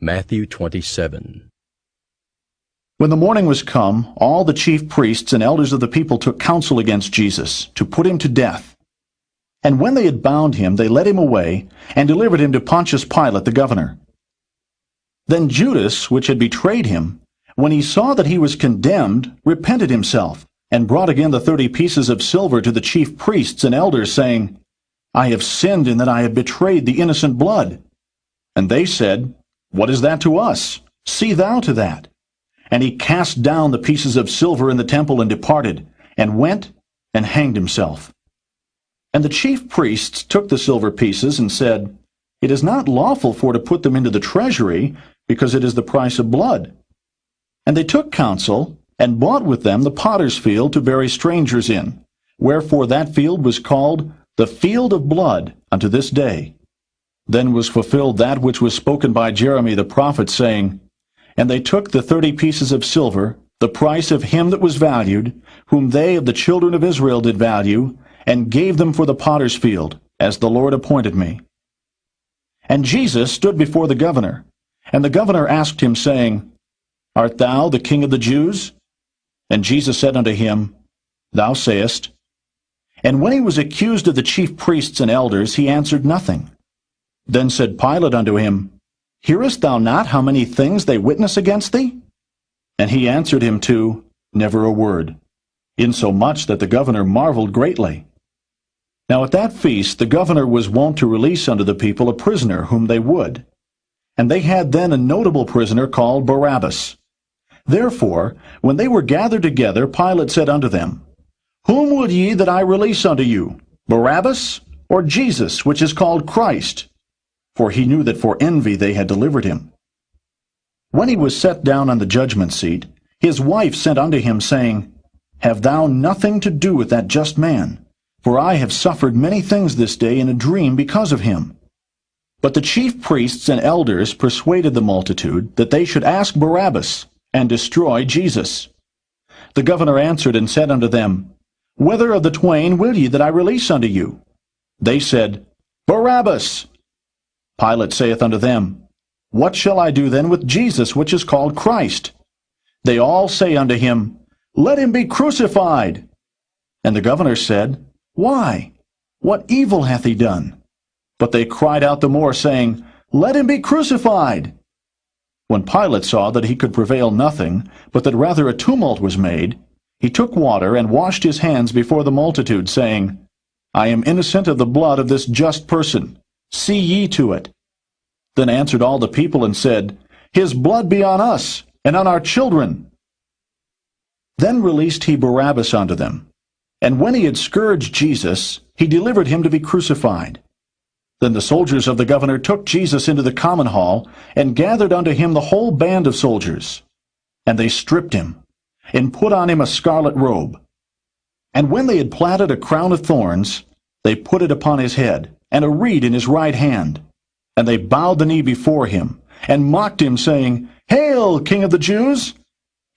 Matthew 27. When the morning was come, all the chief priests and elders of the people took counsel against Jesus, to put him to death. And when they had bound him, they led him away, and delivered him to Pontius Pilate the governor. Then Judas, which had betrayed him, when he saw that he was condemned, repented himself, and brought again the 30 pieces of silver to the chief priests and elders, saying, I have sinned in that I have betrayed the innocent blood. And they said, What is that to us? See thou to that. And he cast down the pieces of silver in the temple and departed, and went and hanged himself. And the chief priests took the silver pieces and said, It is not lawful for to put them into the treasury, because it is the price of blood. And they took counsel, and bought with them the potter's field to bury strangers in, wherefore that field was called the field of blood unto this day. Then was fulfilled that which was spoken by Jeremy the prophet, saying, And they took the 30 pieces of silver, the price of him that was valued, whom they of the children of Israel did value, and gave them for the potter's field, as the Lord appointed me. And Jesus stood before the governor, and the governor asked him, saying, Art thou the king of the Jews? And Jesus said unto him, Thou sayest. And when he was accused of the chief priests and elders, he answered nothing. Then said Pilate unto him, Hearest thou not how many things they witness against thee? And he answered him too, Never a word, insomuch that the governor marveled greatly. Now at that feast the governor was wont to release unto the people a prisoner whom they would. And they had then a notable prisoner called Barabbas. Therefore, when they were gathered together, Pilate said unto them, Whom would ye that I release unto you, Barabbas, or Jesus, which is called Christ? For he knew that for envy they had delivered him. When he was set down on the judgment seat, his wife sent unto him, saying, Have thou nothing to do with that just man? For I have suffered many things this day in a dream because of him. But the chief priests and elders persuaded the multitude that they should ask Barabbas, and destroy Jesus. The governor answered and said unto them, Whether of the twain will ye that I release unto you? They said, Barabbas. Pilate saith unto them, What shall I do then with Jesus, which is called Christ? They all say unto him, Let him be crucified. And the governor said, Why? What evil hath he done? But they cried out the more, saying, Let him be crucified. When Pilate saw that he could prevail nothing, but that rather a tumult was made, he took water and washed his hands before the multitude, saying, I am innocent of the blood of this just person. See ye to it. Then answered all the people and said, His blood be on us, and on our children. Then released he Barabbas unto them. And when he had scourged Jesus, he delivered him to be crucified. Then the soldiers of the governor took Jesus into the common hall, and gathered unto him the whole band of soldiers. And they stripped him, and put on him a scarlet robe. And when they had platted a crown of thorns, they put it upon his head, and a reed in his right hand. And they bowed the knee before him, and mocked him, saying, Hail, King of the Jews!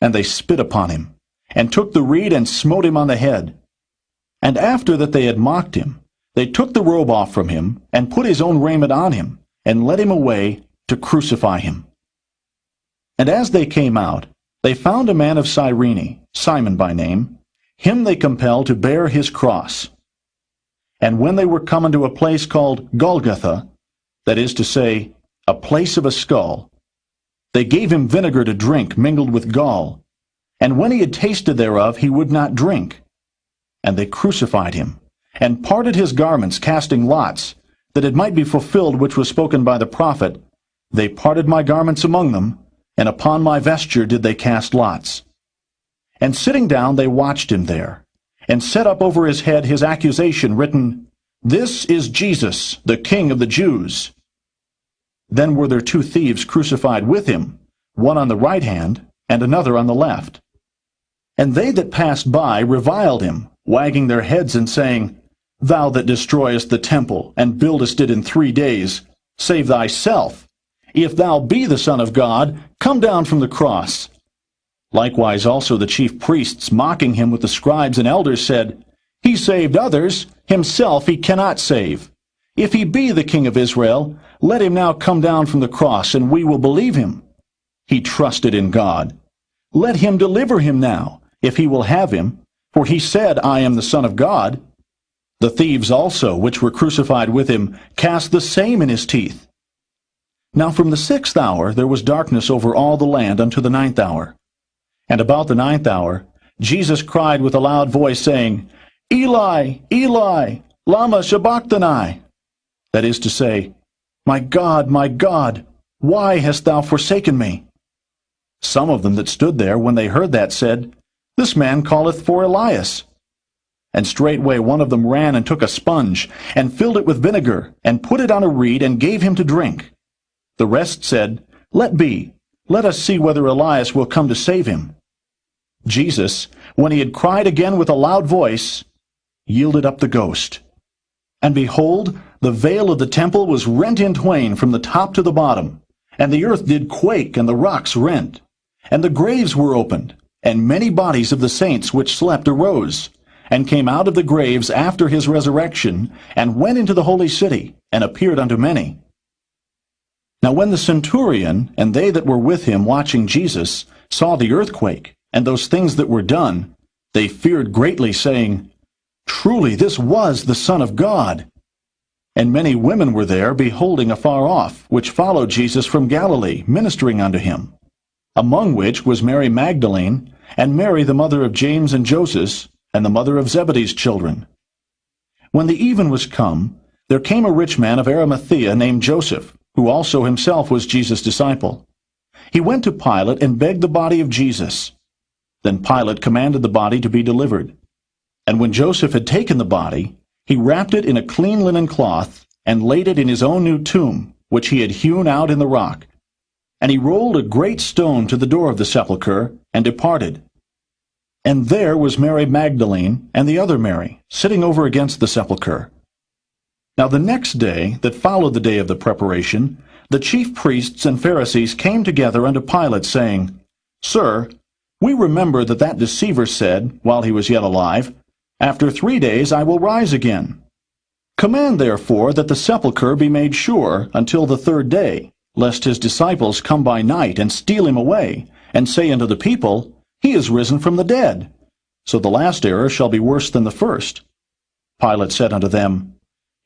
And they spit upon him, and took the reed, and smote him on the head. And after that they had mocked him, they took the robe off from him, and put his own raiment on him, and led him away to crucify him. And as they came out, they found a man of Cyrene, Simon by name. Him they compelled to bear his cross. And when they were come unto a place called Golgotha, that is to say, a place of a skull, they gave him vinegar to drink mingled with gall. And when he had tasted thereof, he would not drink. And they crucified him, and parted his garments, casting lots, that it might be fulfilled which was spoken by the prophet, They parted my garments among them, and upon my vesture did they cast lots. And sitting down they watched him there, and set up over his head his accusation, written, This is Jesus, the King of the Jews. Then were there 2 thieves crucified with him, one on the right hand, and another on the left. And they that passed by reviled him, wagging their heads and saying, Thou that destroyest the temple, and buildest it in 3 days, save thyself. If thou be the Son of God, come down from the cross. Likewise also the chief priests, mocking him with the scribes and elders, said, He saved others, himself he cannot save. If he be the King of Israel, let him now come down from the cross, and we will believe him. He trusted in God. Let him deliver him now, if he will have him, for he said, I am the Son of God. The thieves also, which were crucified with him, cast the same in his teeth. Now from the 6th hour there was darkness over all the land unto the 9th hour. And about the 9th hour Jesus cried with a loud voice, saying, Eli, Eli, lama sabachthani? That is to say, my God, why hast thou forsaken me? Some of them that stood there, when they heard that, said, This man calleth for Elias. And straightway one of them ran and took a sponge, and filled it with vinegar, and put it on a reed, and gave him to drink. The rest said, Let be, let us see whether Elias will come to save him. Jesus, when he had cried again with a loud voice, yielded up the ghost. And behold, the veil of the temple was rent in twain from the top to the bottom, and the earth did quake, and the rocks rent. And the graves were opened, and many bodies of the saints which slept arose, and came out of the graves after his resurrection, and went into the holy city, and appeared unto many. Now when the centurion, and they that were with him watching Jesus, saw the earthquake, and those things that were done, they feared greatly, saying, Truly this was the Son of God. And many women were there, beholding afar off, which followed Jesus from Galilee, ministering unto him, among which was Mary Magdalene, and Mary the mother of James and Joseph, and the mother of Zebedee's children. When the even was come, there came a rich man of Arimathea named Joseph, who also himself was Jesus' disciple. He went to Pilate and begged the body of Jesus. Then Pilate commanded the body to be delivered. And when Joseph had taken the body, he wrapped it in a clean linen cloth, and laid it in his own new tomb, which he had hewn out in the rock. And he rolled a great stone to the door of the sepulchre, and departed. And there was Mary Magdalene, and the other Mary, sitting over against the sepulchre. Now the next day, that followed the day of the preparation, the chief priests and Pharisees came together unto Pilate, saying, Sir, we remember that deceiver said, while he was yet alive, After 3 days I will rise again. Command therefore that the sepulchre be made sure until the 3rd day, lest his disciples come by night and steal him away, and say unto the people, He is risen from the dead. So the last error shall be worse than the first. Pilate said unto them,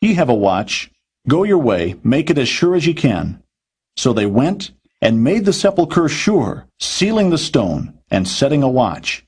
Ye have a watch. Go your way, make it as sure as ye can. So they went, and made the sepulchre sure, sealing the stone, and setting a watch.